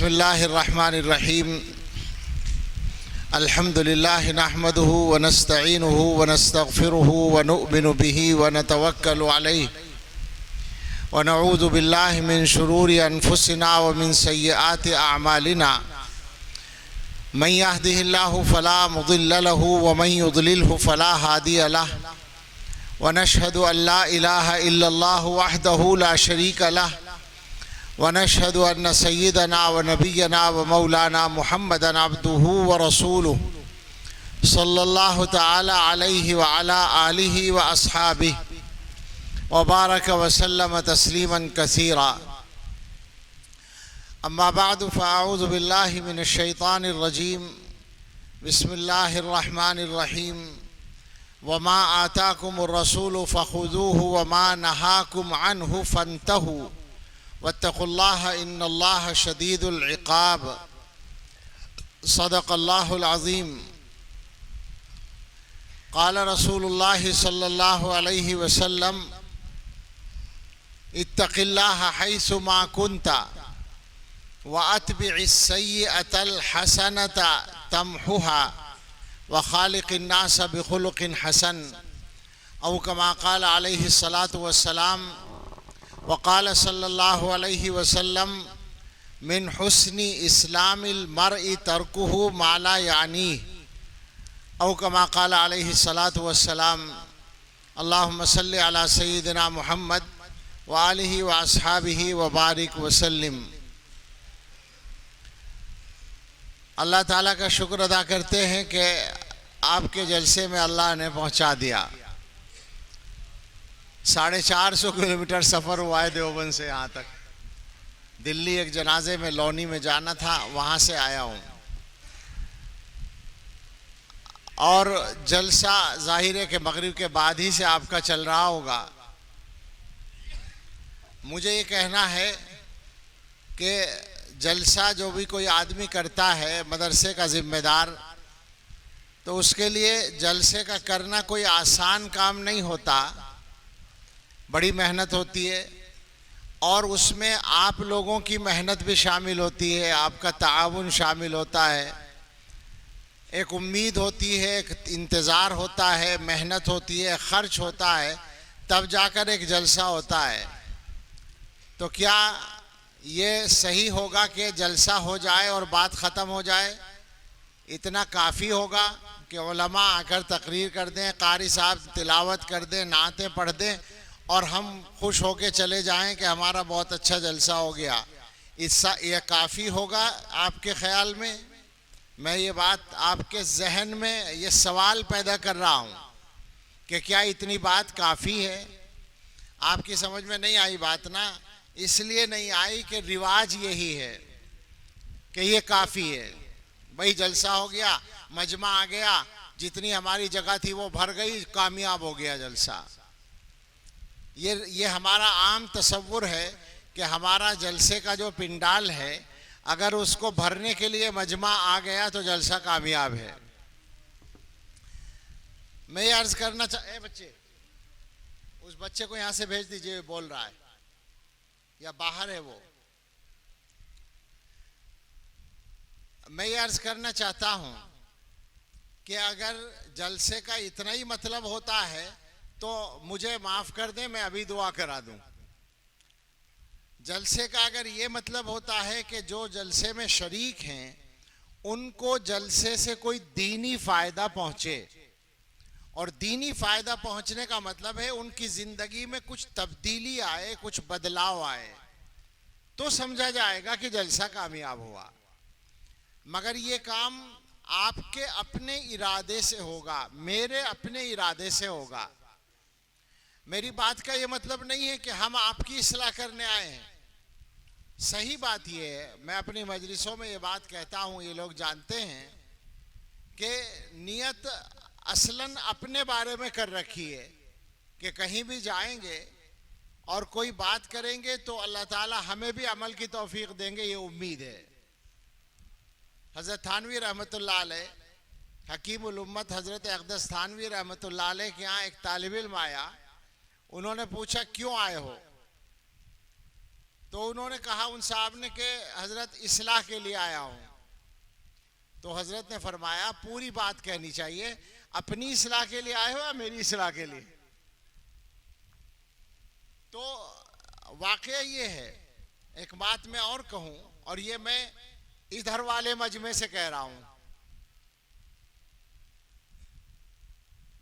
بسم الله الرحمن الرحيم. الحمد لله نحمده ونستعينه ونستغفره ونؤمن به ونتوكل عليه ونعوذ بالله من شرور أنفسنا ومن سيئات أعمالنا. من يهده الله فلا مضل له ومن يضلله فلا هادي له، ونشهد أن لا إله إلا الله وحده لا شريك له، ونشهد أن سيدنا ونبينا ومولانا محمدا عبده ورسوله صلى الله تعالى عليه وعلى آله وأصحابه وبارك وسلم تسليما كثيرا. أما بعد، فأعوذ بالله من الشيطان الرجيم. بسم الله الرحمن الرحيم. وما آتاكم الرسول فخذوه وما نهاكم عنه فانتهوا واتقوا الله إن الله شديد العقاب. صدق الله العظيم. قال رسول الله صلى الله عليه وسلم: اتق الله حيث ما كنت وأتبع السيئة الحسنة تمحها وخالق الناس بخلق حسن، أو كما قال عليه الصلاة والسلام. وقال صلى الله عليه وسلم: من حسن اسلام المرء تركه ما لا يعنيه، او كما قال عليه الصلاة والسلام. اللهم صل على سيدنا محمد وآلہ واصحابہ وبارک وسلم. اللہ تعالیٰ کا شکر ادا کرتے ہیں کہ آپ کے جلسے میں اللہ نے پہنچا دیا. 450 کلومیٹر سفر ہوا ہے دیوبند سے یہاں تک. دلی ایک جنازے میں لونی میں جانا تھا، وہاں سے آیا ہوں. اور جلسہ ظاہر ہے کہ مغرب کے بعد ہی سے آپ کا چل رہا ہوگا. مجھے یہ کہنا ہے کہ جلسہ جو بھی کوئی آدمی کرتا ہے مدرسے کا ذمہ دار، تو اس کے لیے جلسے کا کرنا کوئی آسان کام نہیں ہوتا، بڑی محنت ہوتی ہے. اور اس میں آپ لوگوں کی محنت بھی شامل ہوتی ہے، آپ کا تعاون شامل ہوتا ہے. ایک امید ہوتی ہے، ایک انتظار ہوتا ہے، محنت ہوتی ہے، خرچ ہوتا ہے، تب جا کر ایک جلسہ ہوتا ہے. تو کیا یہ صحیح ہوگا کہ جلسہ ہو جائے اور بات ختم ہو جائے؟ اتنا کافی ہوگا کہ علماء آ کر تقریر کر دیں، قاری صاحب تلاوت کر دیں، نعتیں پڑھ دیں اور ہم خوش ہو کے چلے جائیں کہ ہمارا بہت اچھا جلسہ ہو گیا؟ یہ کافی ہوگا آپ کے خیال میں؟ میں یہ بات آپ کے ذہن میں یہ سوال پیدا کر رہا ہوں کہ کیا اتنی بات کافی ہے؟ آپ کی سمجھ میں نہیں آئی بات نا؟ اس لیے نہیں آئی کہ رواج یہی ہے کہ یہ کافی ہے. بھئی جلسہ ہو گیا، مجمع آ گیا، جتنی ہماری جگہ تھی وہ بھر گئی، کامیاب ہو گیا جلسہ. یہ ہمارا عام تصور ہے کہ ہمارا جلسے کا جو پنڈال ہے، اگر اس کو بھرنے کے لیے مجمع آ گیا تو جلسہ کامیاب ہے. میں یہ عرض کرنا اے بچے، اس بچے کو یہاں سے بھیج دیجئے، بول رہا ہے یا باہر ہے وہ. میں یہ عرض کرنا چاہتا ہوں کہ اگر جلسے کا اتنا ہی مطلب ہوتا ہے تو مجھے معاف کر دیں، میں ابھی دعا کرا دوں. جلسے کا اگر یہ مطلب ہوتا ہے کہ جو جلسے میں شریک ہیں ان کو جلسے سے کوئی دینی فائدہ پہنچے، اور دینی فائدہ پہنچنے کا مطلب ہے ان کی زندگی میں کچھ تبدیلی آئے، کچھ بدلاؤ آئے، تو سمجھا جائے گا کہ جلسہ کامیاب ہوا. مگر یہ کام آپ کے اپنے ارادے سے ہوگا، میرے اپنے ارادے سے ہوگا. میری بات کا یہ مطلب نہیں ہے کہ ہم آپ کی اصلاح کرنے آئے ہیں. صحیح بات یہ ہے، میں اپنی مجلسوں میں یہ بات کہتا ہوں، یہ لوگ جانتے ہیں کہ نیت اصلاً اپنے بارے میں کر رکھی ہے کہ کہیں بھی جائیں گے اور کوئی بات کریں گے تو اللہ تعالی ہمیں بھی عمل کی توفیق دیں گے، یہ امید ہے. حضرت تھانوی رحمۃ اللہ علیہ، حکیم الامت حضرت اقدس تھانوی رحمۃ اللہ علیہ کے ہاں ایک طالب علم آیا. انہوں نے پوچھا کیوں آئے ہو؟ تو انہوں نے کہا ان صاحب نے کہ حضرت اصلاح کے لیے آیا ہوں. تو حضرت نے فرمایا پوری بات کہنی چاہیے, اپنی اصلاح کے لیے آئے ہو یا میری اصلاح کے لیے؟ تو واقعہ یہ ہے. ایک بات میں اور کہوں, اور یہ میں ادھر والے مجمع سے کہہ رہا ہوں,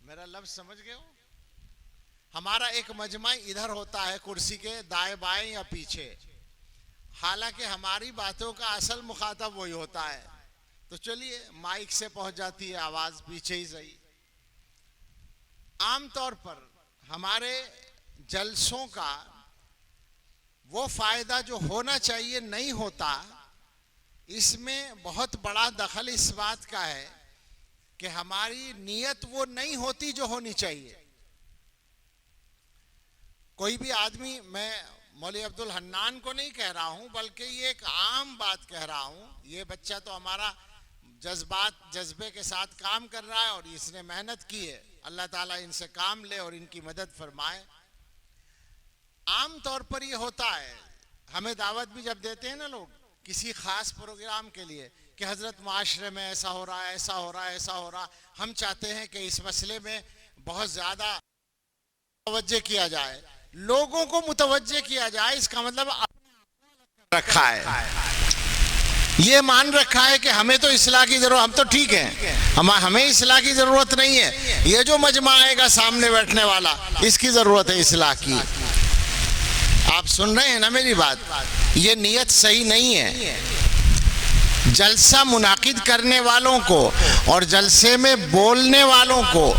میرا لفظ سمجھ گئے ہو؟ ہمارا ایک مجمع ادھر ہوتا ہے کرسی کے دائیں بائیں یا پیچھے, حالانکہ ہماری باتوں کا اصل مخاطب وہی ہوتا ہے. تو چلیے مائک سے پہنچ جاتی ہے آواز پیچھے ہی صحیح. عام طور پر ہمارے جلسوں کا وہ فائدہ جو ہونا چاہیے نہیں ہوتا. اس میں بہت بڑا دخل اس بات کا ہے کہ ہماری نیت وہ نہیں ہوتی جو ہونی چاہیے. کوئی بھی آدمی, میں مولوی عبدالحنان کو نہیں کہہ رہا ہوں بلکہ یہ ایک عام بات کہہ رہا ہوں. یہ بچہ تو ہمارا جذبے کے ساتھ کام کر رہا ہے اور اس نے محنت کی ہے, اللہ تعالیٰ ان سے کام لے اور ان کی مدد فرمائے. عام طور پر یہ ہوتا ہے, ہمیں دعوت بھی جب دیتے ہیں نا لوگ کسی خاص پروگرام کے لیے کہ حضرت معاشرے میں ایسا ہو رہا ہے, ایسا ہو رہا ہے, ایسا ہو رہا, ہم چاہتے ہیں کہ اس مسئلے میں بہت زیادہ توجہ کیا جائے, لوگوں کو متوجہ کیا جائے. اس کا مطلب رکھا ہے, یہ مان رکھا ہے کہ ہمیں تو اصلاح کی ضرورت, ہم تو ٹھیک ہیں, ہمیں اصلاح کی ضرورت نہیں ہے. یہ جو مجمع آئے گا سامنے بیٹھنے والا, اس کی ضرورت ہے اصلاح کی. آپ سن رہے ہیں نا میری بات؟ یہ نیت صحیح نہیں ہے. جلسہ منعقد کرنے والوں کو اور جلسے میں بولنے والوں کو,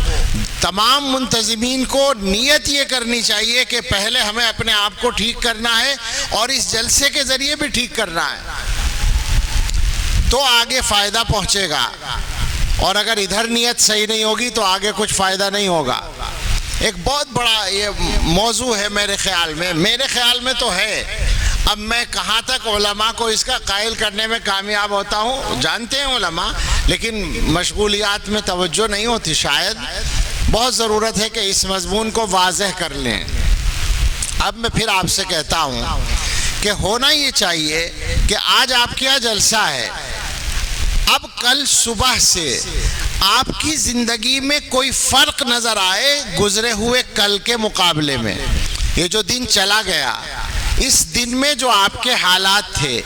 تمام منتظمین کو نیت یہ کرنی چاہیے کہ پہلے ہمیں اپنے آپ کو ٹھیک کرنا ہے اور اس جلسے کے ذریعے بھی ٹھیک کرنا ہے, تو آگے فائدہ پہنچے گا. اور اگر ادھر نیت صحیح نہیں ہوگی تو آگے کچھ فائدہ نہیں ہوگا. ایک بہت بڑا یہ موضوع ہے میرے خیال میں تو ہے. اب میں کہاں تک علماء کو اس کا قائل کرنے میں کامیاب ہوتا ہوں, جانتے ہیں علماء, لیکن مشغولیات میں توجہ نہیں ہوتی. شاید بہت ضرورت ہے کہ اس مضمون کو واضح کر لیں. اب میں پھر آپ سے کہتا ہوں کہ ہونا یہ چاہیے کہ آج آپ کے یہاں جلسہ ہے, اب کل صبح سے آپ کی زندگی میں کوئی فرق نظر آئے گزرے ہوئے کل کے مقابلے میں. یہ جو دن چلا گیا, اس دن میں جو آپ کے حالات تھے,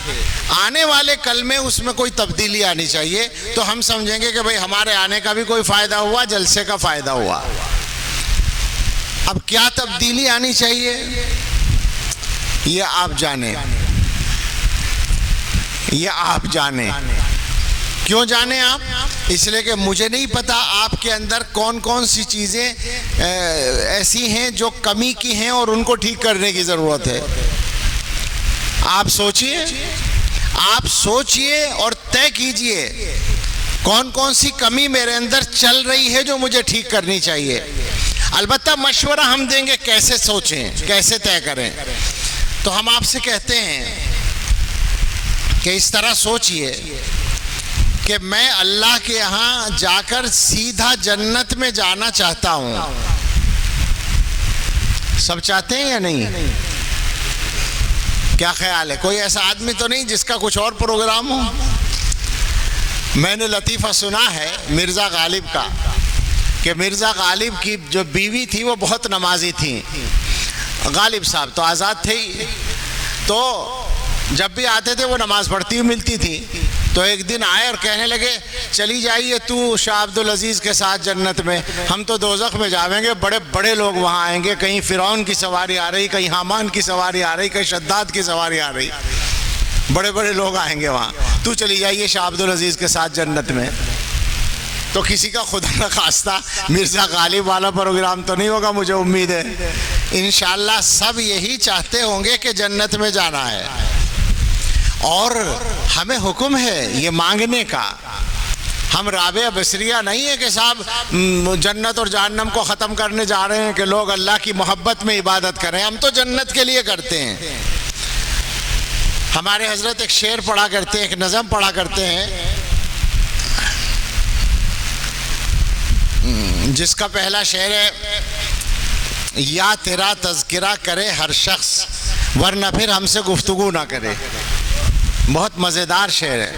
آنے والے کل میں اس میں کوئی تبدیلی آنی چاہیے. تو ہم سمجھیں گے کہ بھئی ہمارے آنے کا بھی کوئی فائدہ ہوا, جلسے کا فائدہ ہوا. اب کیا تبدیلی آنی چاہیے یہ آپ جانیں. کیوں جانیں آپ؟ اس لیے کہ مجھے نہیں پتا آپ کے اندر کون کون سی چیزیں ایسی ہیں جو کمی کی ہیں اور ان کو ٹھیک کرنے کی ضرورت ہے. آپ سوچئے اور طے کیجئے کون کون سی کمی میرے اندر چل رہی ہے جو مجھے ٹھیک کرنی چاہیے. البتہ مشورہ ہم دیں گے کیسے سوچیں, کیسے طے کریں. تو ہم آپ سے کہتے ہیں کہ اس طرح سوچئے کہ میں اللہ کے یہاں جا کر سیدھا جنت میں جانا چاہتا ہوں. سب چاہتے ہیں یا نہیں؟ کیا خیال ہے؟ کوئی ایسا آدمی تو نہیں جس کا کچھ اور پروگرام ہو؟ میں نے لطیفہ سنا ہے مرزا غالب کا, کہ مرزا غالب کی جو بیوی تھی وہ بہت نمازی تھی. غالب صاحب تو آزاد تھے ہی, تو جب بھی آتے تھے وہ نماز پڑھتی ہوئی ملتی تھی. تو ایک دن آئے اور کہنے لگے چلی جائیے تو شاہ عبدالعزیز کے ساتھ جنت میں, ہم تو دوزخ میں جاویں گے. بڑے بڑے لوگ وہاں آئیں گے, کہیں فرعون کی سواری آ رہی, کہیں حامان کی سواری آ رہی, کہیں شداد کی سواری آ رہی, بڑے بڑے لوگ آئیں گے وہاں. تو چلی جائیے شاہ عبدالعزیز کے ساتھ جنت میں. تو کسی کا خدا نخواستہ مرزا غالب والا پروگرام تو نہیں ہوگا, مجھے امید ہے. انشاءاللہ سب یہی چاہتے ہوں گے کہ جنت میں جانا ہے, اور ہمیں حکم ہے یہ مانگنے کا. ہم رابعہ بصریہ نہیں ہے کہ صاحب جنت اور جہنم کو ختم کرنے جا رہے ہیں کہ لوگ اللہ کی محبت میں عبادت کریں. ہم تو جنت کے لیے کرتے ہیں. ہمارے حضرت ایک شعر پڑھا کرتے ہیں, ایک نظم پڑھا کرتے ہیں, جس کا پہلا شعر ہے, یا تیرا تذکرہ کرے ہر شخص ورنہ پھر ہم سے گفتگو نہ کرے۔ بہت مزیدار شعر ہے۔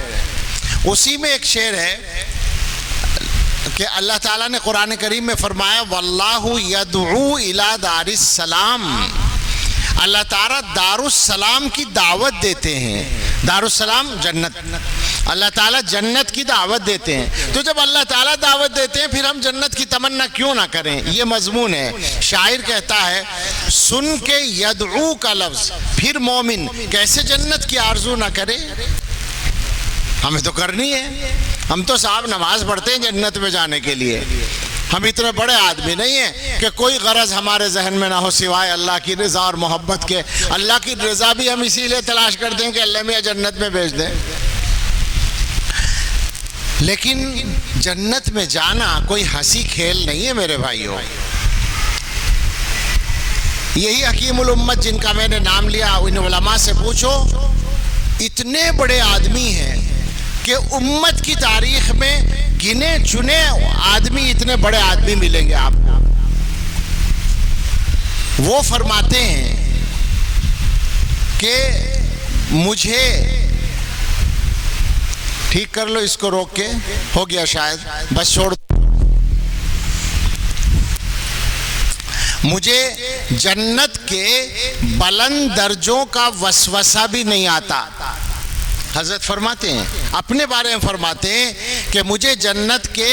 اسی میں ایک شعر ہے کہ اللہ تعالیٰ نے قرآن کریم میں فرمایا واللہ یدعو الی دار السلام، اللہ تعالیٰ دار السلام کی دعوت دیتے ہیں۔ دار السلام جنت، اللہ تعالیٰ جنت کی دعوت دیتے ہیں۔ تو جب اللہ تعالیٰ دعوت دیتے ہیں پھر ہم جنت کی تمنا کیوں نہ کریں؟ یہ مضمون ہے۔ شاعر کہتا ہے سن کے یدعو کا لفظ، پھر مومن کیسے جنت کی آرزو نہ کرے؟ ہمیں تو کرنی ہے۔ ہم تو صاحب نماز پڑھتے ہیں جنت میں جانے کے لیے۔ ہم اتنے بڑے آدمی نہیں ہیں کہ کوئی غرض ہمارے ذہن میں نہ ہو سوائے اللہ کی رضا اور محبت کے۔ اللہ کی رضا بھی ہم اسی لیے تلاش کرتے ہیں کہ اللہ میاں جنت میں بھیج دیں۔ لیکن جنت میں جانا کوئی ہنسی کھیل نہیں ہے میرے بھائیوں۔ یہی حکیم الامت جن کا میں نے نام لیا، ان علماء سے پوچھو، اتنے بڑے آدمی ہیں کہ امت کی تاریخ میں گنے چنے آدمی، اتنے بڑے آدمی ملیں گے آپ کو۔ وہ فرماتے ہیں کہ مجھے ٹھیک کر لو اس کو، روک کے ہو گیا شاید، بس چھوڑ دو۔ مجھے جنت کے بلند درجوں کا وسوسہ بھی نہیں آتا۔ حضرت فرماتے ہیں، اپنے بارے میں فرماتے ہیں کہ مجھے جنت کے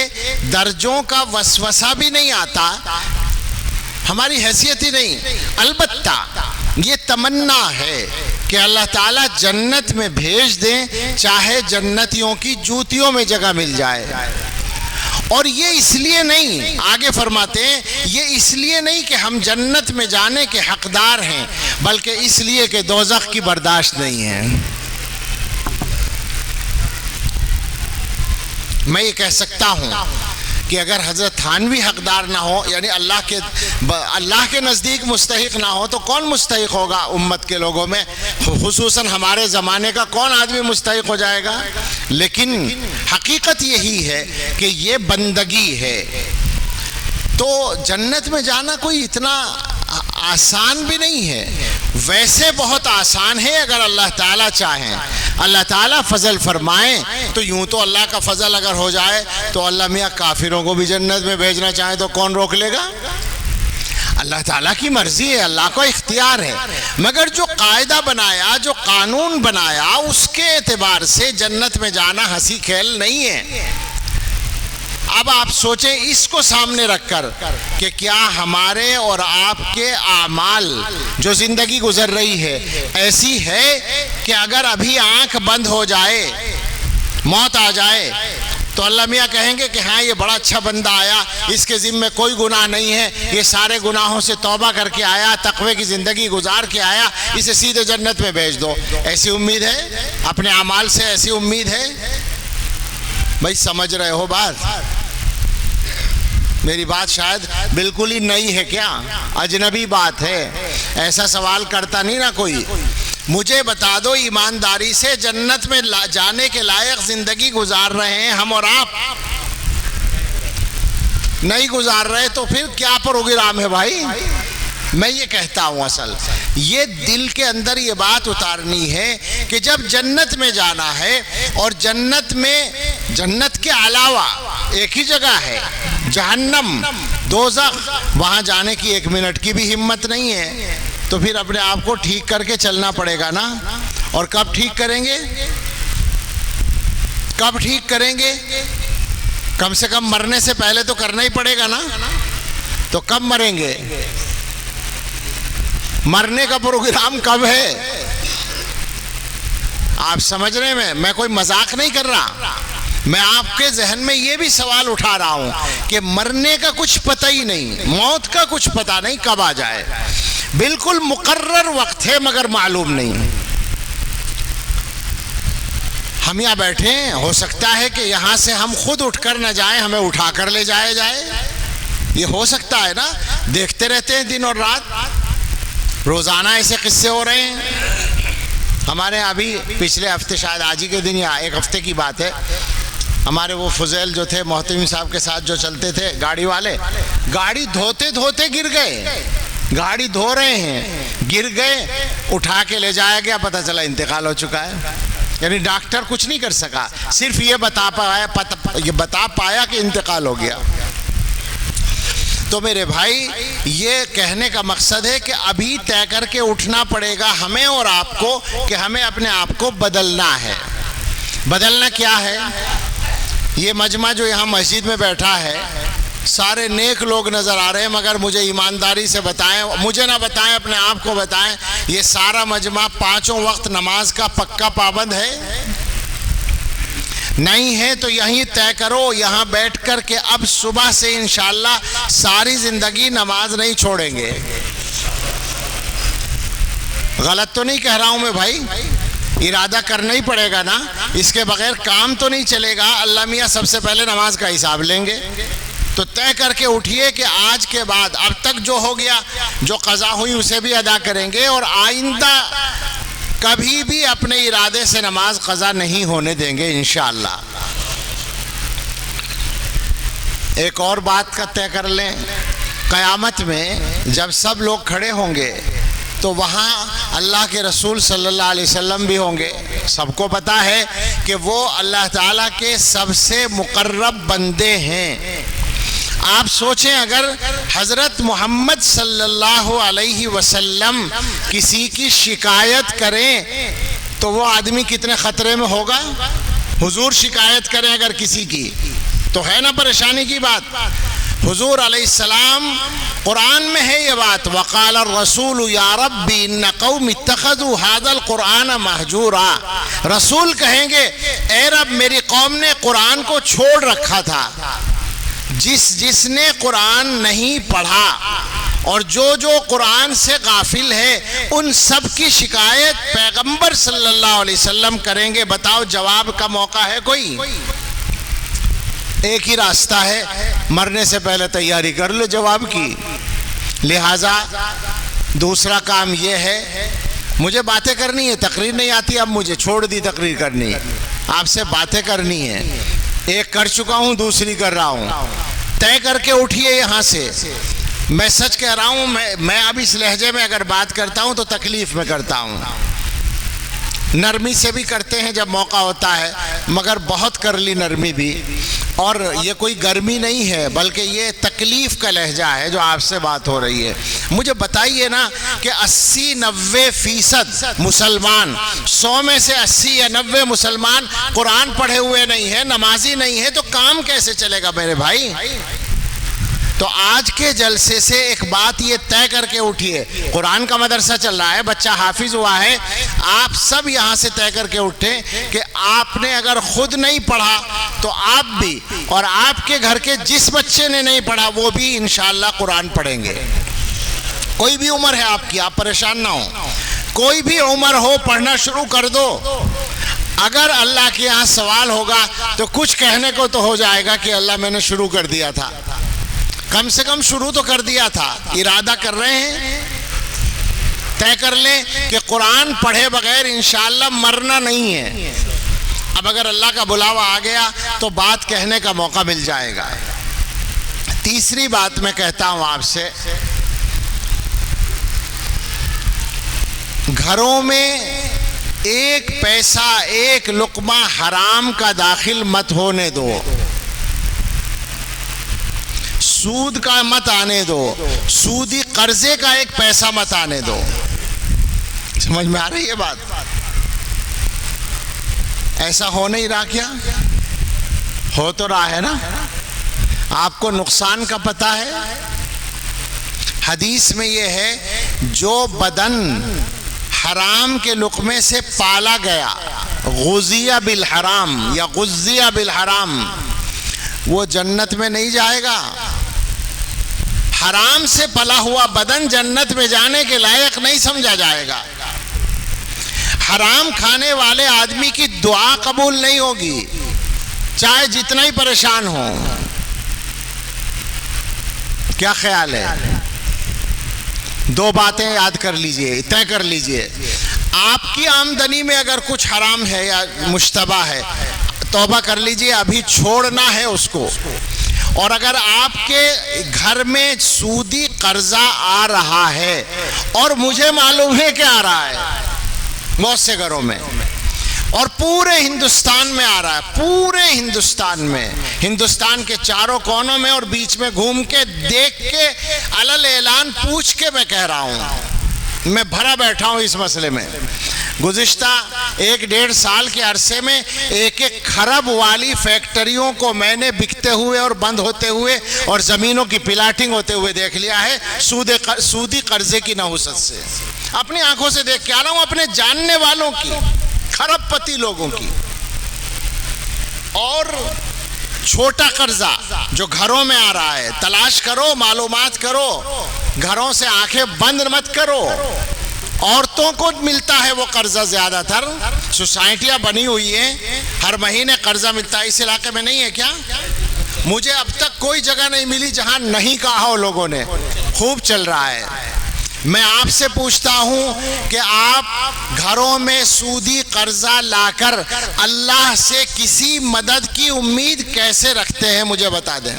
درجوں کا وسوسہ بھی نہیں آتا، ہماری حیثیت ہی نہیں۔ البتہ یہ تمنا ہے کہ اللہ تعالیٰ جنت میں بھیج دیں، چاہے جنتیوں کی جوتیوں میں جگہ مل جائے۔ اور یہ اس لیے نہیں، آگے فرماتے ہیں، یہ اس لیے نہیں کہ ہم جنت میں جانے کے حقدار ہیں، بلکہ اس لیے کہ دوزخ کی برداشت نہیں ہے۔ میں یہ کہہ سکتا ہوں کہ اگر حضرت تھانوی حقدار نہ ہو، یعنی اللہ کے نزدیک مستحق نہ ہو، تو کون مستحق ہوگا امت کے لوگوں میں؟ خصوصاً ہمارے زمانے کا کون آدمی مستحق ہو جائے گا؟ لیکن حقیقت یہی ہے کہ یہ بندگی ہے۔ تو جنت میں جانا کوئی اتنا آسان بھی نہیں ہے، ویسے بہت آسان ہے اگر اللہ تعالیٰ چاہیں، اللہ تعالیٰ فضل فرمائیں تو۔ یوں تو اللہ کا فضل اگر ہو جائے تو اللہ میاں کافروں کو بھی جنت میں بھیجنا چاہیں تو کون روک لے گا؟ اللہ تعالیٰ کی مرضی ہے، اللہ کو اختیار ہے۔ مگر جو قاعدہ بنایا، جو قانون بنایا، اس کے اعتبار سے جنت میں جانا ہنسی کھیل نہیں ہے۔ اب آپ سوچیں اس کو سامنے رکھ کر کہ کیا ہمارے اور آپ کے اعمال جو زندگی گزر رہی ہے ایسی ہے کہ اگر ابھی آنکھ بند ہو جائے، موت آ جائے، تو اللہ میاں کہیں گے کہ ہاں یہ بڑا اچھا بندہ آیا، اس کے ذمہ کوئی گناہ نہیں ہے، یہ سارے گناہوں سے توبہ کر کے آیا، تقوی کی زندگی گزار کے آیا، اسے سیدھے جنت میں بھیج دو؟ ایسی امید ہے؟ اپنے اعمال سے ایسی امید ہے؟ بھائی سمجھ رہے ہو بات؟ میری بات شاید بالکل ہی نئی ہے کیا؟ اجنبی بات ہے، ایسا سوال کرتا نہیں نا کوئی۔ مجھے بتا دو ایمانداری سے، جنت میں جانے کے لائق زندگی گزار رہے ہیں ہم اور آپ، نہیں گزار رہے تو پھر کیا پروگرام ہے بھائی؟ میں یہ کہتا ہوں اصل یہ دل کے اندر یہ بات اتارنی ہے کہ جب جنت میں جانا ہے، اور جنت میں جنت کے علاوہ ایک ہی جگہ ہے جہنم، دوزخ، وہاں جانے کی ایک منٹ کی بھی ہمت نہیں ہے، تو پھر اپنے آپ کو ٹھیک کر کے چلنا پڑے گا نا۔ اور کب ٹھیک کریں گے؟ کب ٹھیک کریں گے؟ کم سے کم مرنے سے پہلے تو کرنا ہی پڑے گا نا۔ تو کب مریں گے؟ مرنے کا پروگرام کب ہے؟ آپ سمجھ رہے ہیں؟ میں کوئی مذاق نہیں کر رہا، میں آپ کے ذہن میں یہ بھی سوال اٹھا رہا ہوں کہ مرنے کا کچھ پتہ ہی نہیں، موت کا کچھ پتہ نہیں کب آ جائے، بالکل مقرر وقت ہے مگر معلوم نہیں۔ ہم یہاں بیٹھے ہیں، ہو سکتا ہے کہ یہاں سے ہم خود اٹھ کر نہ جائیں، ہمیں اٹھا کر لے جایا جائے، یہ ہو سکتا ہے نا؟ دیکھتے رہتے ہیں دن اور رات، روزانہ ایسے قصے ہو رہے ہیں۔ ہمارے ابھی پچھلے ہفتے، شاید آج ہی کے دن یا ایک ہفتے کی بات ہے، ہمارے وہ فضیل جو تھے محتمی صاحب کے ساتھ جو چلتے تھے گاڑی والے، گاڑی دھوتے دھوتے گر گئے، گاڑی دھو رہے ہیں، گر گئے، اٹھا کے لے جایا گیا، پتہ چلا انتقال ہو چکا ہے. یعنی ڈاکٹر کچھ نہیں کر سکا، صرف یہ بتا پایا کہ انتقال ہو گیا. تو میرے بھائی یہ کہنے کا مقصد ہے کہ ابھی طے کر کے اٹھنا پڑے گا ہمیں اور آپ کو کہ ہمیں اپنے آپ کو بدلنا ہے. بدلنا کیا ہے؟ یہ مجمع جو یہاں مسجد میں بیٹھا ہے سارے نیک لوگ نظر آ رہے ہیں، مگر مجھے ایمانداری سے بتائیں، مجھے نہ بتائیں اپنے آپ کو بتائیں، یہ سارا مجمع 5 وقت نماز کا پکا پابند ہے؟ نہیں ہے تو یہیں طے کرو یہاں بیٹھ کر کہ اب صبح سے انشاءاللہ ساری زندگی نماز نہیں چھوڑیں گے. غلط تو نہیں کہہ رہا ہوں میں بھائی؟ ارادہ کرنا ہی پڑے گا نا، اس کے بغیر کام تو نہیں چلے گا. اللہ میاں سب سے پہلے نماز کا حساب لیں گے. تو طے کر کے اٹھیے کہ آج کے بعد اب تک جو ہو گیا، جو قضا ہوئی اسے بھی ادا کریں گے، اور آئندہ کبھی بھی اپنے ارادے سے نماز قضا نہیں ہونے دیں گے انشاءاللہ. ایک اور بات کا طے کر لیں، قیامت میں جب سب لوگ کھڑے ہوں گے تو وہاں اللہ کے رسول صلی اللہ علیہ وسلم بھی ہوں گے. سب کو پتا ہے کہ وہ اللہ تعالیٰ کے سب سے مقرب بندے ہیں. آپ سوچیں اگر حضرت محمد صلی اللہ علیہ وسلم کسی کی شکایت کریں تو وہ آدمی کتنے خطرے میں ہوگا؟ حضور شکایت کریں اگر کسی کی تو ہے نا پریشانی کی بات. حضور علیہ السلام قرآن میں ہے یہ بات، وقال الرسول یا ربی ان قوم اتخذوا هذا القرآن مہجورا. رسول کہیں گے اے رب میری قوم نے قرآن کو چھوڑ رکھا تھا. جس نے قرآن نہیں پڑھا اور جو قرآن سے غافل ہے ان سب کی شکایت پیغمبر صلی اللہ علیہ وسلم کریں گے. بتاؤ جواب کا موقع ہے کوئی؟ ایک ہی راستہ ہے، مرنے سے پہلے تیاری کر لو جواب کی. لہٰذا دوسرا کام یہ ہے، مجھے باتیں کرنی ہے، تقریر نہیں آتی، اب مجھے چھوڑ دی تقریر کرنی ہے، آپ سے باتیں کرنی ہے. ایک کر چکا ہوں، دوسری کر رہا ہوں. طے کر کے اٹھیے یہاں سے. میں سچ کہہ رہا ہوں، میں اب اس لہجے میں اگر بات کرتا ہوں تو تکلیف میں کرتا ہوں. نرمی سے بھی کرتے ہیں جب موقع ہوتا ہے، مگر بہت کر لی نرمی بھی. اور یہ کوئی گرمی نہیں ہے بلکہ یہ تکلیف کا لہجہ ہے جو آپ سے بات ہو رہی ہے. مجھے بتائیے نا کہ 80-90% مسلمان، 100 میں سے 80 یا 90 مسلمان قرآن پڑھے ہوئے نہیں ہیں، نمازی نہیں ہیں، تو کام کیسے چلے گا میرے بھائی؟ تو آج کے جلسے سے ایک بات یہ طے کر کے اٹھیے، قرآن کا مدرسہ چل رہا ہے، بچہ حافظ ہوا ہے، آپ سب یہاں سے طے کر کے اٹھیں کہ آپ نے اگر خود نہیں پڑھا تو آپ بھی، اور آپ کے گھر کے جس بچے نے نہیں پڑھا وہ بھی انشاءاللہ قرآن پڑھیں گے. کوئی بھی عمر ہے آپ کی، آپ پریشان نہ ہو، کوئی بھی عمر ہو پڑھنا شروع کر دو. اگر اللہ کے یہاں سوال ہوگا تو کچھ کہنے کو تو ہو جائے گا کہ اللہ میں نے شروع کر دیا تھا. کم سے کم شروع تو کر دیا تھا. ارادہ کر رہے ہیں، طے کر لیں کہ قرآن پڑھے بغیر انشاءاللہ مرنا نہیں ہے. اب اگر اللہ کا بلاوا آ گیا تو بات کہنے کا موقع مل جائے گا. تیسری بات میں کہتا ہوں آپ سے، گھروں میں ایک پیسہ ایک لقمہ حرام کا داخل مت ہونے دو. سود کا مت آنے دو، سودی قرضے کا ایک پیسہ مت آنے دو. سمجھ میں آ رہی ہے بات؟ ایسا ہو نہیں رہا کیا؟ ہو تو رہا ہے نا. آپ کو نقصان کا پتہ ہے؟ حدیث میں یہ ہے جو بدن حرام کے لقمے سے پالا گیا، غزیہ بالحرام یا غزیہ بالحرام، وہ جنت میں نہیں جائے گا. حرام سے پلا ہوا بدن جنت میں جانے کے لائق نہیں سمجھا جائے گا. حرام کھانے والے آدمی کی دعا قبول نہیں ہوگی چاہے جتنا ہی پریشان ہو. کیا خیال ہے؟ دو باتیں یاد کر لیجئے، طے کر لیجئے. آپ کی آمدنی میں اگر کچھ حرام ہے یا مشتبہ ہے، توبہ کر لیجئے، ابھی چھوڑنا ہے اس کو. اور اگر آپ کے گھر میں سودی قرضہ آ رہا ہے، اور مجھے معلوم ہے کہ آ رہا ہے بہت سے گھروں میں، اور پورے ہندوستان میں آ رہا ہے، پورے ہندوستان میں، ہندوستان کے چاروں کونوں میں اور بیچ میں گھوم کے دیکھ کے علل اعلان پوچھ کے میں کہہ رہا ہوں، میں بھرا بیٹھا ہوں اس مسئلے میں۔ گزشتہ 1-1.5 سال کے عرصے میں 1 کھرب والی فیکٹریوں کو میں نے بکتے ہوئے اور بند ہوتے ہوئے اور زمینوں کی پلاٹنگ ہوتے ہوئے دیکھ لیا ہے، سودی قرضے کی نحوست سے۔ اپنی آنکھوں سے دیکھ کے آ رہا ہوں، اپنے جاننے والوں کی، کھرب پتی لوگوں کی۔ اور چھوٹا قرضہ جو گھروں میں آ رہا ہے، تلاش کرو، معلومات کرو، گھروں سے آنکھیں بند مت کرو۔ عورتوں کو ملتا ہے وہ قرضہ، زیادہ تر سوسائٹیاں بنی ہوئی ہیں، ہر مہینے قرضہ ملتا ہے۔ اس علاقے میں نہیں ہے کیا؟ مجھے اب تک کوئی جگہ نہیں ملی جہاں نہیں کہا ہو لوگوں نے، خوب چل رہا ہے۔ میں آپ سے پوچھتا ہوں کہ آپ گھروں میں سودی قرضہ لا کر اللہ سے کسی مدد کی امید کیسے رکھتے ہیں؟ مجھے بتا دیں۔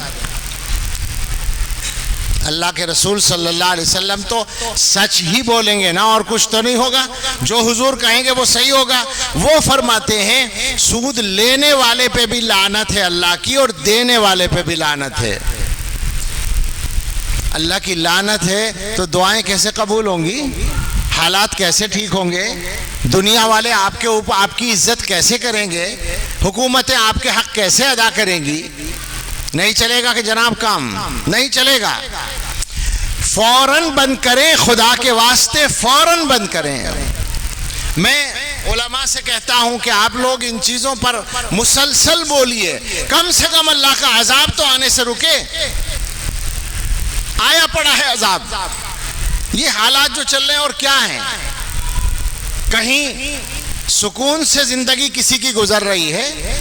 اللہ کے رسول صلی اللہ علیہ وسلم تو سچ ہی بولیں گے نا، اور کچھ تو نہیں ہوگا، جو حضور کہیں گے وہ صحیح ہوگا۔ وہ فرماتے ہیں سود لینے والے پہ بھی لعنت ہے اللہ کی، اور دینے والے پہ بھی لعنت ہے۔ اللہ کی لعنت ہے تو دعائیں کیسے قبول ہوں گی؟ حالات کیسے ٹھیک ہوں گے؟ دنیا والے آپ کے اوپر آپ کی عزت کیسے کریں گے؟ حکومتیں آپ کے حق کیسے ادا کریں گی؟ نہیں چلے گا کہ جناب، کام نہیں چلے گا۔ فوراً بند کریں، خدا کے واسطے فوراً بند کریں۔ میں علماء سے کہتا ہوں کہ آپ لوگ ان چیزوں پر مسلسل بولیے، کم سے کم اللہ کا عذاب تو آنے سے رکے۔ آیا پڑا ہے عذاب۔ یہ حالات جو چل رہے ہیں اور کیا ہیں، کہیں سکون سے زندگی کسی کی گزر رہی ہے،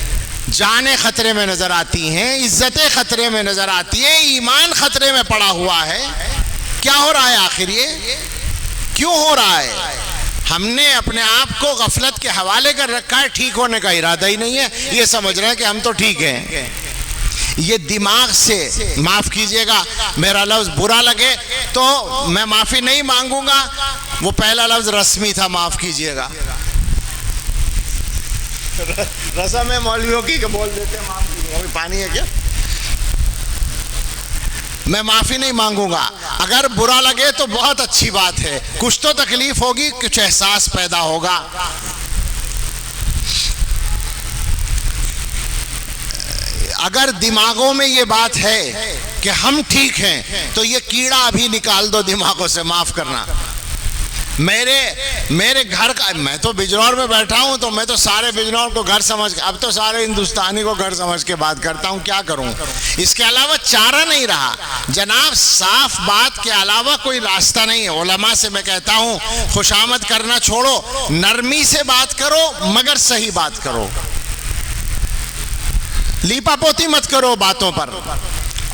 جانیں خطرے میں نظر آتی ہیں، عزتیں خطرے میں نظر آتی ہیں، ایمان خطرے میں پڑا ہوا ہے۔ کیا ہو رہا ہے آخر؟ یہ کیوں ہو رہا ہے؟ ہم نے اپنے آپ کو غفلت کے حوالے کر رکھا ہے، ٹھیک ہونے کا ارادہ ہی نہیں ہے، یہ سمجھ رہے ہیں کہ ہم تو ٹھیک ہیں۔ یہ دماغ سے، معاف کیجئے گا میرا لفظ برا لگے تو میں معافی نہیں مانگوں گا، وہ پہلا لفظ رسمی تھا، معاف کیجئے گا۔ رسم ہے مولویوں کی کہ بول دیتے ہیں معاف کیجئے، پانی ہے کیا؟ میں معافی نہیں مانگوں گا۔ اگر برا لگے تو بہت اچھی بات ہے، کچھ تو تکلیف ہوگی، کچھ احساس پیدا ہوگا۔ اگر دماغوں میں یہ بات ہے کہ ہم ٹھیک ہیں تو یہ کیڑا ابھی نکال دو دماغوں سے، معاف کرنا۔ میرے گھر کا، میں تو بجنور میں بیٹھا ہوں تو میں تو سارے بجنور کو گھر سمجھ، اب تو سارے ہندوستانی کو گھر سمجھ کے بات کرتا ہوں، کیا کروں؟ اس کے علاوہ چارہ نہیں رہا جناب، صاف بات کے علاوہ کوئی راستہ نہیں ہے۔ علماء سے میں کہتا ہوں خوشامد کرنا چھوڑو، نرمی سے بات کرو مگر صحیح بات کرو، لیپا پوتی مت کرو باتوں پر،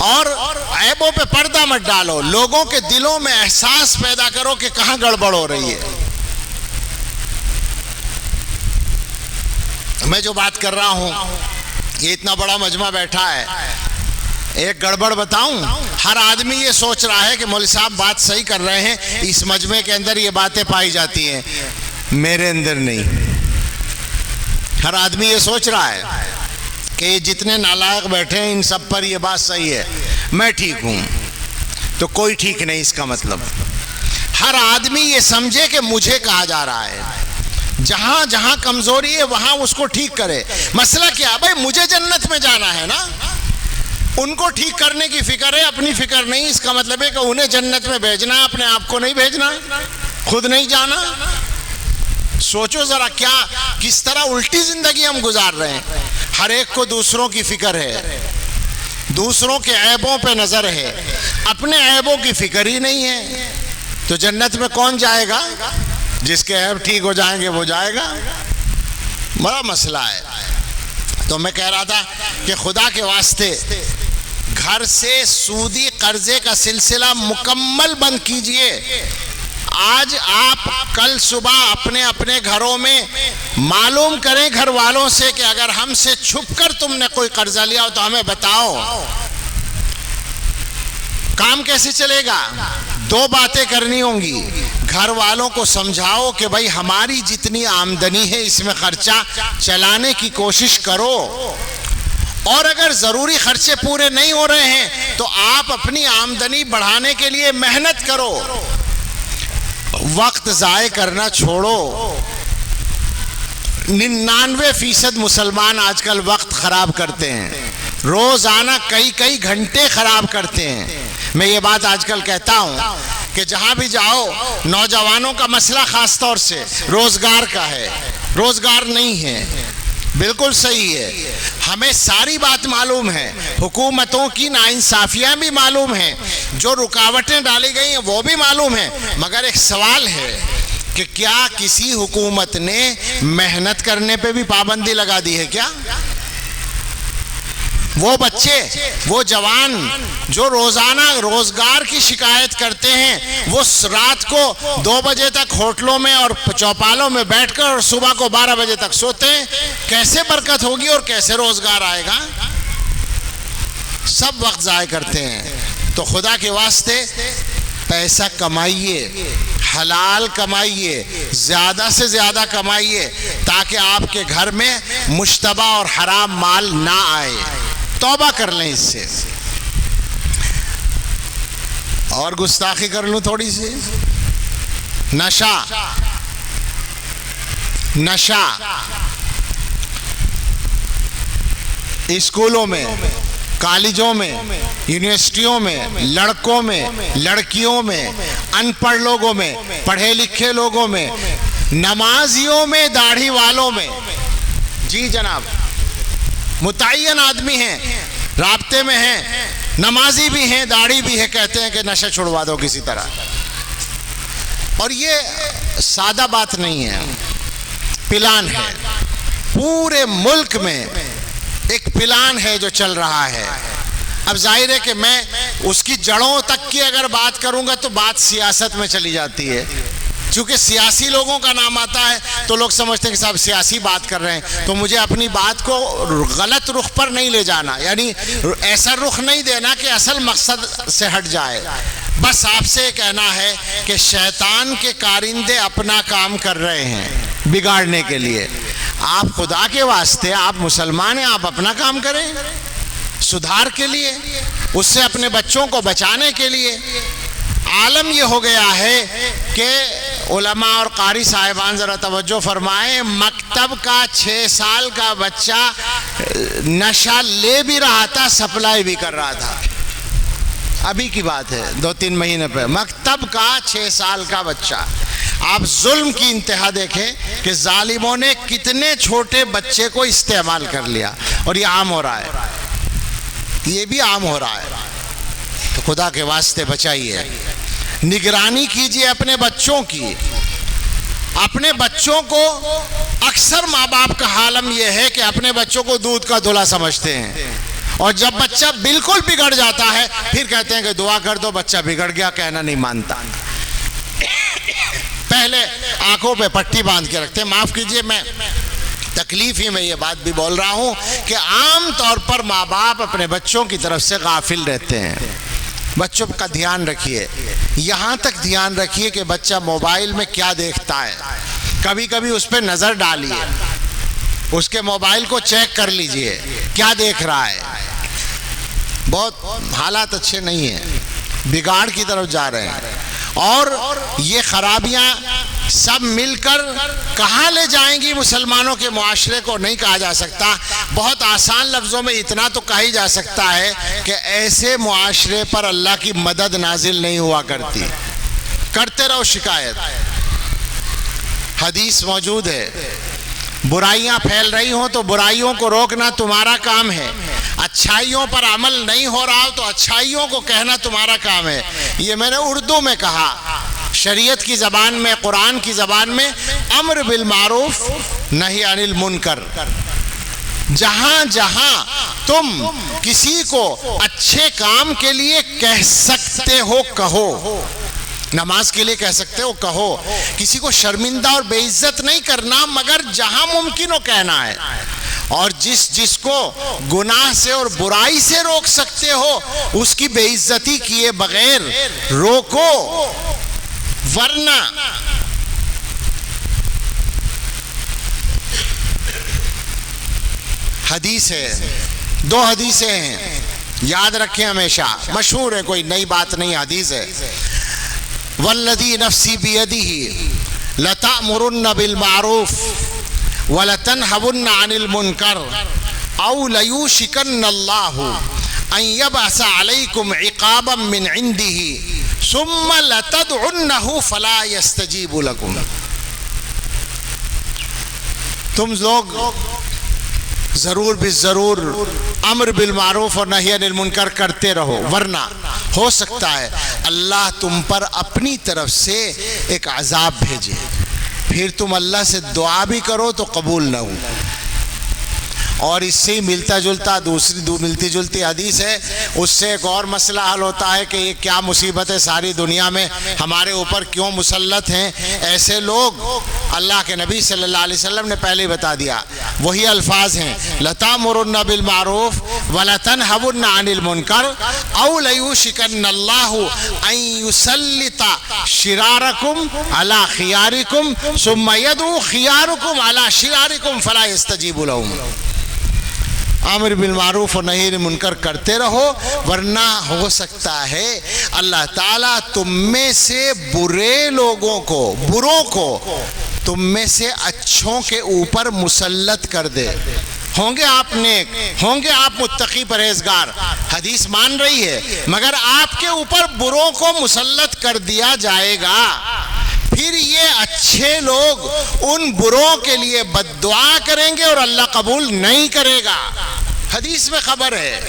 اور عیبوں پہ پردہ مت ڈالو، لوگوں کے دلوں میں احساس پیدا کرو کہ کہاں گڑبڑ ہو رہی ہے۔ میں جو بات کر رہا ہوں، یہ اتنا بڑا مجمع بیٹھا ہے، ایک گڑبڑ بتاؤں؟ ہر آدمی یہ سوچ رہا ہے کہ مولوی صاحب بات صحیح کر رہے ہیں، اس مجمع کے اندر یہ باتیں پائی جاتی ہیں، میرے اندر نہیں۔ ہر آدمی یہ سوچ رہا ہے کہ یہ جتنے نالائق بیٹھے ہیں ان سب پر یہ بات صحیح ہے، میں ٹھیک ہوں، تو کوئی ٹھیک نہیں۔ اس کا مطلب ہر آدمی یہ سمجھے کہ مجھے کہا جا رہا ہے، جہاں جہاں کمزوری ہے وہاں اس کو ٹھیک کرے۔ مسئلہ کیا؟ بھائی مجھے جنت میں جانا ہے نا، ان کو ٹھیک کرنے کی فکر ہے، اپنی فکر نہیں۔ اس کا مطلب ہے کہ انہیں جنت میں بھیجنا، اپنے آپ کو نہیں بھیجنا، خود نہیں جانا۔ سوچو ذرا کیا کس طرح الٹی زندگی ہم گزار رہے ہیں۔ ہر ایک کو دوسروں کی فکر ہے، دوسروں کے عیبوں پہ نظر ہے، اپنے عیبوں کی فکر ہی نہیں ہے۔ تو جنت میں کون جائے گا؟ جس کے عیب ٹھیک ہو جائیں گے وہ جائے گا۔ بڑا مسئلہ ہے۔ تو میں کہہ رہا تھا کہ خدا کے واسطے گھر سے سودی قرضے کا سلسلہ مکمل بند کیجئے۔ آج آپ کل صبح اپنے اپنے گھروں میں معلوم کریں گھر والوں سے کہ اگر ہم سے چھپ کر تم نے کوئی قرضہ لیا ہو تو ہمیں بتاؤ، کام کیسے چلے گا؟ دو باتیں کرنی ہوں گی. گھر والوں کو سمجھاؤ کہ بھائی ہماری جتنی آمدنی ہے اس میں خرچہ چلانے کی کوشش کرو، اور اگر ضروری خرچے پورے نہیں ہو رہے ہیں تو آپ اپنی آمدنی بڑھانے کے لیے محنت کرو. وقت ضائع کرنا چھوڑو. 99% مسلمان آج کل وقت خراب کرتے ہیں، روزانہ کئی گھنٹے خراب کرتے ہیں. میں یہ بات آج کل کہتا ہوں کہ جہاں بھی جاؤ نوجوانوں کا مسئلہ خاص طور سے روزگار کا ہے، روزگار نہیں ہے. بالکل صحیح ہے، ہمیں ساری بات معلوم ہے، حکومتوں کی ناانصافیاں بھی معلوم ہیں، جو رکاوٹیں ڈالی گئی ہیں وہ بھی معلوم ہیں، مگر ایک سوال ہے کہ کیا کسی حکومت نے محنت کرنے پہ بھی پابندی لگا دی ہے کیا؟ وہ بچے، وہ جوان جو روزانہ روزگار کی شکایت کرتے ہیں، وہ رات کو 2 بجے تک ہوٹلوں میں اور چوپالوں میں بیٹھ کر اور صبح کو 12 بجے تک سوتے ہیں، کیسے برکت ہوگی اور کیسے روزگار آئے گا؟ سب وقت ضائع کرتے ہیں. تو خدا کے واسطے پیسہ کمائیے، حلال کمائیے، زیادہ سے زیادہ کمائیے، تاکہ آپ کے گھر میں مشتبہ اور حرام مال نہ آئے. توبہ کر لیں اس سے. اور گستاخی کر لوں تھوڑی سی. نشہ اسکولوں میں، کالجوں میں، یونیورسٹیوں میں، لڑکوں میں، لڑکیوں میں، ان پڑھ لوگوں میں، پڑھے لکھے لوگوں میں، نمازیوں میں، داڑھی والوں میں. جی جناب، متعین آدمی ہیں، رابطے میں ہیں، نمازی بھی ہیں، داڑھی بھی ہے، کہتے ہیں کہ نشہ چھڑوا دو کسی طرح. اور یہ سادہ بات نہیں ہے، پلان ہے. پورے ملک میں ایک پلان ہے جو چل رہا ہے. اب ظاہر ہے کہ میں اس کی جڑوں تک کی اگر بات کروں گا تو بات سیاست میں چلی جاتی ہے. چونکہ سیاسی لوگوں کا نام آتا ہے تو لوگ سمجھتے ہیں کہ صاحب سیاسی بات کر رہے ہیں، تو مجھے اپنی بات کو غلط رخ پر نہیں لے جانا، یعنی ایسا رخ نہیں دینا کہ اصل مقصد سے ہٹ جائے. بس آپ سے کہنا ہے کہ شیطان کے کارندے اپنا کام کر رہے ہیں بگاڑنے کے لیے. آپ خدا کے واسطے، آپ مسلمان ہیں، آپ اپنا کام کریں سدھار کے لیے، اس سے اپنے بچوں کو بچانے کے لیے. عالم یہ ہو گیا ہے کہ علماء اور قاری صاحبان ذرا توجہ فرمائیں، مکتب کا 6 سال کا بچہ نشہ لے بھی رہا تھا، سپلائی بھی کر رہا تھا. ابھی کی بات ہے، 2-3 مہینے پہ. مکتب کا 6 سال کا بچہ. آپ ظلم کی انتہا دیکھیں کہ ظالموں نے کتنے چھوٹے بچے کو استعمال کر لیا، اور یہ عام ہو رہا ہے، یہ بھی عام ہو رہا ہے. تو خدا کے واسطے بچائیے، نگرانی کیجئے اپنے بچوں کی. اپنے بچوں کو، اکثر ماں باپ کا حالم یہ ہے کہ اپنے بچوں کو دودھ کا دھلا سمجھتے ہیں، اور جب بچہ بالکل بگڑ جاتا ہے پھر کہتے ہیں کہ دعا کر دو، بچہ بگڑ گیا، کہنا نہیں مانتا. پہلے آنکھوں پہ پٹی باندھ کے رکھتے ہیں. معاف کیجئے، میں تکلیف ہی میں یہ بات بھی بول رہا ہوں کہ عام طور پر ماں باپ اپنے بچوں کی طرف سے غافل رہتے ہیں. بچوں کا دھیان رکھیے، یہاں تک دھیان رکھیے کہ بچہ موبائل میں کیا دیکھتا ہے. کبھی کبھی اس پہ نظر ڈالیے، اس کے موبائل کو چیک کر لیجئے کیا دیکھ رہا ہے. بہت حالات اچھے نہیں ہیں، بگاڑ کی طرف جا رہے ہیں، اور یہ خرابیاں سب مل کر کہاں لے جائیں گی مسلمانوں کے معاشرے کو نہیں کہا جا سکتا. بہت آسان لفظوں میں اتنا تو کہا ہی جا سکتا ہے کہ ایسے معاشرے پر اللہ کی مدد نازل نہیں ہوا کرتی. کرتے رہو شکایت. حدیث موجود ہے، برائیاں پھیل رہی ہوں تو برائیوں کو روکنا تمہارا کام ہے، اچھائیوں پر عمل نہیں ہو رہا ہو تو اچھائیوں کو کہنا تمہارا کام ہے. یہ میں نے اردو میں کہا. شریعت کی زبان میں، قرآن کی زبان میں امر بالمعروف نہی عن المنکر. جہاں جہاں تم کسی کو اچھے کام کے لیے کہہ سکتے ہو کہو. نماز کے لیے کہہ سکتے ہو کہو. کسی کو شرمندہ اور بے عزت نہیں کرنا، مگر جہاں ممکن ہو کہنا ہے. اور جس کو گناہ سے اور برائی سے روک سکتے ہو اس کی بے عزتی کیے بغیر روکو، ورنہ حدیث ہے، 2 حدیثیں ہیں، یاد رکھیں ہمیشہ، مشہور ہے، کوئی نئی بات نہیں، حدیث ہے، والذی نفسی بیدہ لتأمرن بالمعروف وَلَتَنْهَوُنَّ عَنِ الْمُنْكَرِ أَوْ لَيُوشِكَنَّ اللَّهُ أَنْ يَبْعَثَ عَلَيْكُمْ عِقَابًا مِّنْ عِنْدِهِ ثُمَّ لَتَدْعُنَّهُ فَلَا يَسْتَجِيبُ لَكُمْ۔ تم لوگ ضرور بالضرور امر بالمعروف اور نہی عن المنکر کرتے رہو، ورنہ ہو سکتا ہے اللہ تم پر اپنی طرف سے ایک عذاب بھیجے، پھر تم اللہ سے دعا بھی کرو تو قبول نہ ہو۔ اور اس سے ملتا جلتا ملتی جلتی حدیث ہے، اس سے ایک اور مسئلہ حل ہوتا ہے کہ یہ کیا مصیبت ہے ساری دنیا میں ہمارے اوپر کیوں مسلط ہیں ایسے لوگ۔ اللہ کے نبی صلی اللہ علیہ وسلم نے پہلے بتا دیا، وہی الفاظ ہیں، لَتَأْمُرُنَّ بِالْمَعْرُوفِ وَلَتَنْهَوُنَّ عَنِ الْمُنْكَرِ أَوْ لَيُوشِكَنَّ اللَّهُ أَن يُسَلِّطَ شِرَارَكُمْ عَلَى خِيَارِكُمْ ثُمَّ يَدْعُو خِيَارُكُمْ عَلَى شِرَارِكُمْ فَلَا يَسْتَجِيبُ لَهُمْ۔ امر بالمعروف اور نہی عن المنکر کرتے رہو، ورنہ ہو سکتا ہے اللہ تعالیٰ تم میں سے بروں کو تم میں سے اچھوں کے اوپر مسلط کر دے۔ ہوں گے آپ نیک، ہوں گے آپ متقی پرہیزگار، حدیث مان رہی ہے، مگر آپ کے اوپر بروں کو مسلط کر دیا جائے گا، پھر یہ اچھے لوگ ان بروں کے لیے بد دعا کریں گے اور اللہ قبول نہیں کرے گا۔ حدیث میں خبر ہے،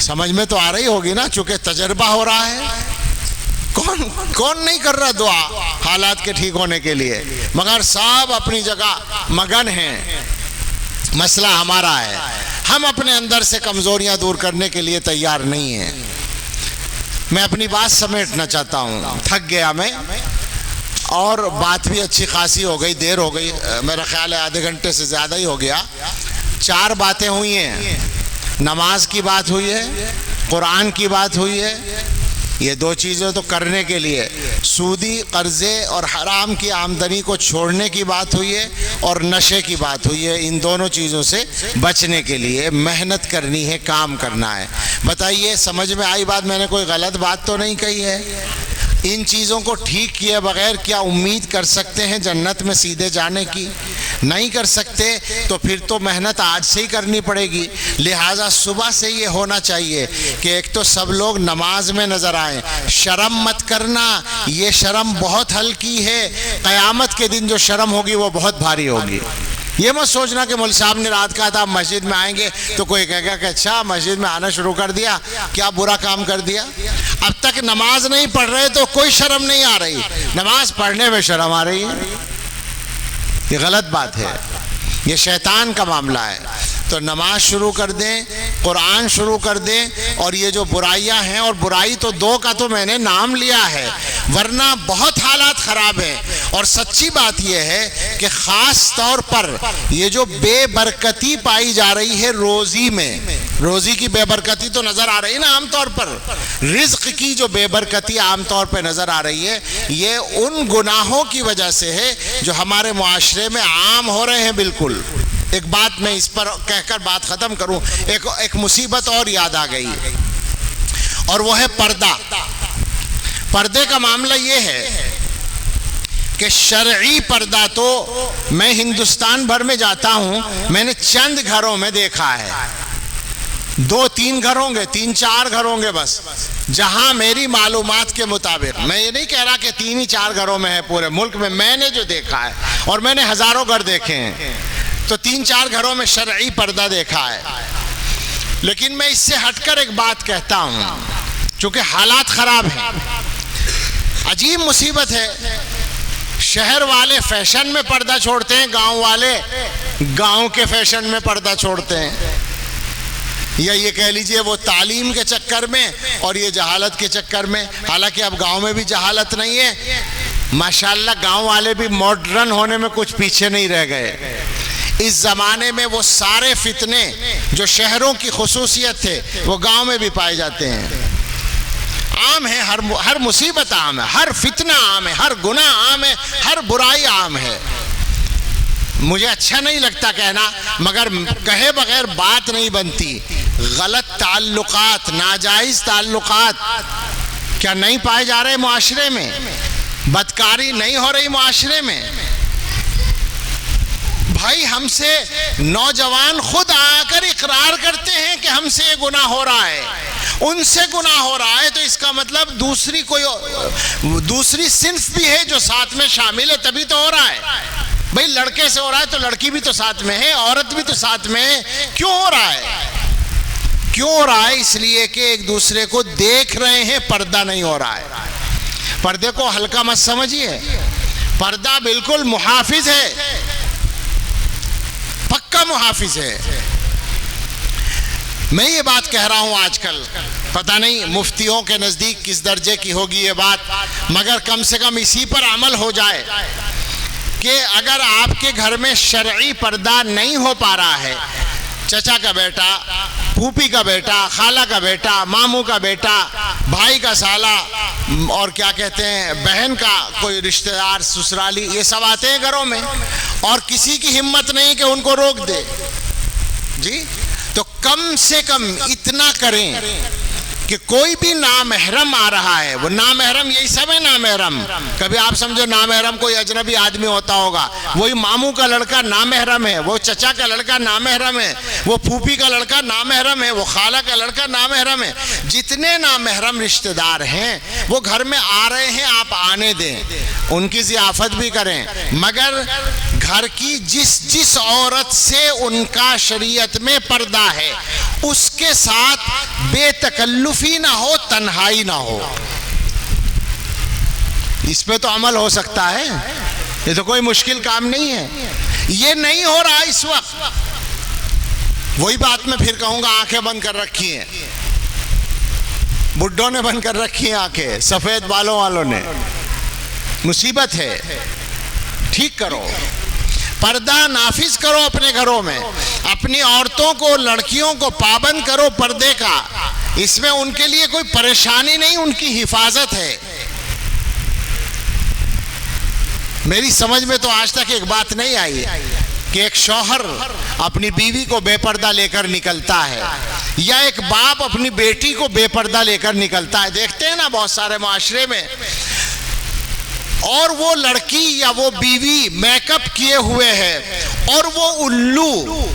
سمجھ میں تو آ رہی ہوگی نا، چونکہ تجربہ ہو رہا ہے۔ کون نہیں کر رہا دعا حالات کے ٹھیک ہونے کے لیے، مگر سب اپنی جگہ مگن ہیں۔ مسئلہ ہمارا ہے، ہم اپنے اندر سے کمزوریاں دور کرنے کے لیے تیار نہیں ہیں۔ میں اپنی بات سمیٹنا چاہتا ہوں، تھک گیا میں، اور بات بھی اچھی خاصی ہو گئی، دیر ہو گئی، میرا خیال ہے آدھے گھنٹے سے زیادہ ہی ہو گیا۔ 4 باتیں ہوئی ہیں، نماز کی بات ہوئی ہے، قرآن کی بات ہوئی ہے، یہ 2 چیزیں تو کرنے کے لیے، سودی قرضے اور حرام کی آمدنی کو چھوڑنے کی بات ہوئی ہے، اور نشے کی بات ہوئی ہے۔ ان دونوں چیزوں سے بچنے کے لیے محنت کرنی ہے، کام کرنا ہے۔ بتائیے سمجھ میں آئی بات؟ میں نے کوئی غلط بات تو نہیں کہی ہے؟ ان چیزوں کو ٹھیک کیے بغیر کیا امید کر سکتے ہیں جنت میں سیدھے جانے کی؟ نہیں کر سکتے، تو پھر تو محنت آج سے ہی کرنی پڑے گی۔ لہٰذا صبح سے یہ ہونا چاہیے کہ ایک تو سب لوگ نماز میں نظر آئیں، شرم مت کرنا، یہ شرم بہت ہلکی ہے، قیامت کے دن جو شرم ہوگی وہ بہت بھاری ہوگی۔ یہ مت سوچنا کہ مول صاحب نے رات کہا تھا مسجد میں آئیں گے تو کوئی کہے گا کہ اچھا مسجد میں آنا شروع کر دیا، کیا برا کام کر دیا؟ اب تک نماز نہیں پڑھ رہے تو کوئی شرم نہیں آ رہی، نماز پڑھنے میں شرم آ رہی ہے۔ یہ غلط بات ہے، یہ شیطان کا معاملہ ہے۔ تو نماز شروع کر دیں، قرآن شروع کر دیں، اور یہ جو برائیاں ہیں، اور برائی تو 2 کا تو میں نے نام لیا ہے، ورنہ بہت حالات خراب ہیں۔ اور سچی بات یہ ہے کہ خاص طور پر یہ جو بے برکتی پائی جا رہی ہے روزی میں، روزی کی بے برکتی تو نظر آ رہی ہے نا عام طور پر، رزق کی جو بے برکتی عام طور پہ نظر آ رہی ہے، یہ ان گناہوں کی وجہ سے ہے جو ہمارے معاشرے میں عام ہو رہے ہیں۔ بالکل ایک بات میں اس پر کہہ کر بات ختم کروں، ایک مصیبت اور یاد آ گئی، اور وہ ہے پردہ۔ پردے کا معاملہ یہ ہے کہ شرعی پردہ تو میں ہندوستان بھر میں جاتا ہوں، میں نے چند گھروں میں دیکھا ہے، 2-3 گھر ہوں گے، 3-4 گھر ہوں گے بس، جہاں میری معلومات کے مطابق، میں یہ نہیں کہہ رہا کہ 3 ہی 4 گھروں میں ہے پورے ملک میں نے جو دیکھا ہے، اور میں نے ہزاروں گھر دیکھے ہیں، تو 3-4 گھروں میں شرعی پردہ دیکھا ہے۔ لیکن میں اس سے ہٹ کر ایک بات کہتا ہوں، چونکہ حالات خراب ہیں، عجیب مصیبت ہے، شہر والے فیشن میں پردہ چھوڑتے ہیں، گاؤں والے گاؤں کے فیشن میں پردہ چھوڑتے ہیں، یا یہ کہہ لیجئے وہ تعلیم کے چکر میں اور یہ جہالت کے چکر میں، حالانکہ اب گاؤں میں بھی جہالت نہیں ہے، ماشاءاللہ گاؤں والے بھی ماڈرن ہونے میں کچھ پیچھے نہیں رہ گئے. اس زمانے میں وہ سارے فتنے جو شہروں کی خصوصیت تھے وہ گاؤں میں بھی پائے جاتے ہیں. عام ہے، ہر مصیبت عام ہے، ہر فتنہ عام ہے، ہر گناہ عام ہے، ہر برائی عام ہے. مجھے اچھا نہیں لگتا کہنا، مگر کہے بغیر بات نہیں بنتی. غلط تعلقات، ناجائز تعلقات کیا نہیں پائے جا رہے معاشرے میں؟ بدکاری نہیں ہو رہی معاشرے میں؟ بھائی ہم سے نوجوان خود آ کر اقرار کرتے ہیں کہ ہم سے یہ گناہ ہو رہا ہے، ان سے گناہ ہو رہا ہے، تو اس کا مطلب دوسری صنف بھی ہے جو ساتھ میں شامل ہے، تبھی تو ہو رہا ہے. بھئی لڑکے سے ہو رہا ہے تو لڑکی بھی تو ساتھ میں ہے، عورت بھی تو ساتھ میں ہے. کیوں ہو رہا ہے؟ کیوں ہو رہا ہے؟ اس لیے کہ ایک دوسرے کو دیکھ رہے ہیں، پردہ نہیں ہو رہا ہے. پردے کو ہلکا مت سمجھیے، پردہ بالکل محافظ ہے، پکا محافظ ہے. میں یہ بات کہہ رہا ہوں آج کل، پتہ نہیں مفتیوں کے نزدیک کس درجے کی ہوگی یہ بات، مگر کم سے کم اسی پر عمل ہو جائے کہ اگر آپ کے گھر میں شرعی پردہ نہیں ہو پا رہا ہے، چچا کا بیٹا، پھوپھی کا بیٹا، خالہ کا بیٹا، ماموں کا بیٹا، بھائی کا سالہ، اور کیا کہتے ہیں بہن کا کوئی رشتہ دار سسرالی، یہ سب آتے ہیں گھروں میں، اور کسی کی ہمت نہیں کہ ان کو روک دے. جی تو کم سے کم اتنا کریں کہ کوئی بھی نامحرم آ رہا ہے، وہ نامحرم یہی سب ہے نامحرم. کبھی آپ سمجھو نامحرم کوئی اجنبی آدمی ہوتا ہوگا، وہی ماموں کا لڑکا نامحرم ہے، وہ چچا کا لڑکا نامحرم ہے، وہ پھوپھی کا لڑکا نامحرم ہے، وہ خالہ کا لڑکا نامحرم ہے. جتنے نامحرم رشتہ دار ہیں وہ گھر میں آ رہے ہیں، آپ آنے دیں، ان کی ضیافت بھی کریں، مگر گھر کی جس عورت سے ان کا شریعت میں پردہ ہے اس کے ساتھ بے تکلفی نہ ہو، تنہائی نہ ہو. اس پہ تو عمل ہو سکتا ہے، یہ تو کوئی مشکل کام نہیں ہے. یہ نہیں ہو رہا اس وقت. وہی بات میں پھر کہوں گا، آنکھیں بند کر رکھی ہیں، بڈھوں نے بند کر رکھی ہیں آنکھیں، سفید بالوں والوں نے. مصیبت ہے. ٹھیک کرو، پردہ نافذ کرو اپنے گھروں میں، اپنی عورتوں کو، لڑکیوں کو پابند کرو پردے کا. اس میں ان کے لیے کوئی پریشانی نہیں، ان کی حفاظت ہے. میری سمجھ میں تو آج تک ایک بات نہیں آئی کہ ایک شوہر اپنی بیوی کو بے پردہ لے کر نکلتا ہے، یا ایک باپ اپنی بیٹی کو بے پردہ لے کر نکلتا ہے. دیکھتے ہیں نا بہت سارے معاشرے میں، اور وہ لڑکی یا وہ بیوی میک اپ کیے ہوئے ہے اور وہ الو.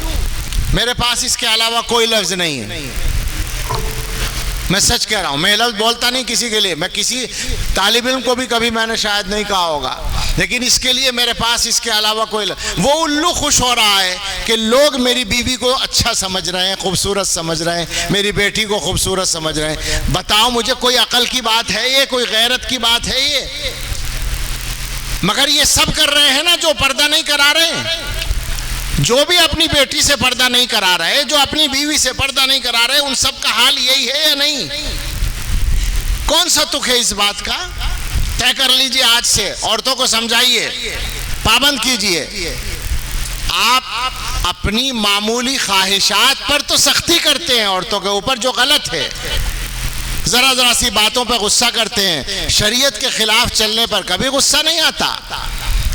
میرے پاس اس کے علاوہ کوئی لفظ نہیں ہے، میں سچ کہہ رہا ہوں. میں لفظ بولتا نہیں کسی کے لیے، میں کسی طالب علم کو بھی کبھی میں نے شاید نہیں کہا ہوگا، لیکن اس کے لیے میرے پاس اس کے علاوہ کوئی لفظ. وہ الو خوش ہو رہا ہے کہ لوگ میری بیوی کو اچھا سمجھ رہے ہیں، خوبصورت سمجھ رہے ہیں، میری بیٹی کو خوبصورت سمجھ رہے ہیں. بتاؤ مجھے، کوئی عقل کی بات ہے یہ؟ کوئی غیرت کی بات ہے یہ؟ مگر یہ سب کر رہے ہیں نا جو پردہ نہیں کرا رہے ہیں. جو بھی اپنی بیٹی سے پردہ نہیں کرا رہے، جو اپنی بیوی سے پردہ نہیں کرا رہے، ان سب کا حال یہی ہے یا نہیں؟ کون سا تک ہے اس بات کا؟ طے کر لیجئے آج سے. عورتوں کو سمجھائیے، پابند کیجئے. آپ اپنی معمولی خواہشات پر تو سختی کرتے ہیں عورتوں کے اوپر، جو غلط ہے. ذرا ذرا سی باتوں پہ غصہ کرتے ہیں، شریعت کے خلاف چلنے پر کبھی غصہ نہیں آتا.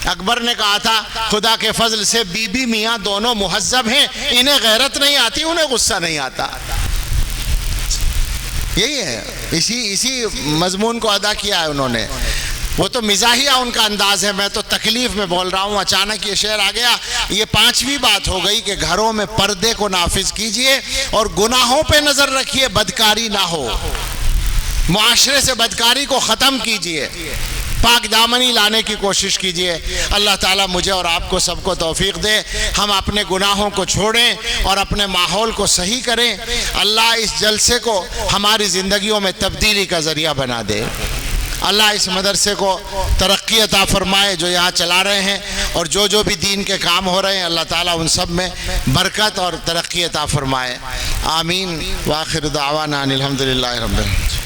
اکبر نے کہا تھا خدا کے فضل سے بی بی میاں دونوں مہذب ہیں، انہیں غیرت نہیں آتی، انہیں غصہ نہیں آتا. یہی ہے، اسی مضمون کو ادا کیا ہے انہوں نے. وہ تو مزاحیہ ان کا انداز ہے، میں تو تکلیف میں بول رہا ہوں. اچانک یہ شعر آ گیا. یہ 5ویں بات ہو گئی کہ گھروں میں پردے کو نافذ کیجئے اور گناہوں پہ نظر رکھیے، بدکاری نہ ہو. معاشرے سے بدکاری کو ختم کیجئے، پاک دامنی لانے کی کوشش کیجئے. اللہ تعالیٰ مجھے اور آپ کو سب کو توفیق دے، ہم اپنے گناہوں کو چھوڑیں اور اپنے ماحول کو صحیح کریں. اللہ اس جلسے کو ہماری زندگیوں میں تبدیلی کا ذریعہ بنا دے. اللہ اس مدرسے کو ترقی عطا فرمائے جو یہاں چلا رہے ہیں، اور جو بھی دین کے کام ہو رہے ہیں اللہ تعالیٰ ان سب میں برکت اور ترقی عطا فرمائے. آمین. وآخر دعوانا ان الحمدللہ رب العالمین.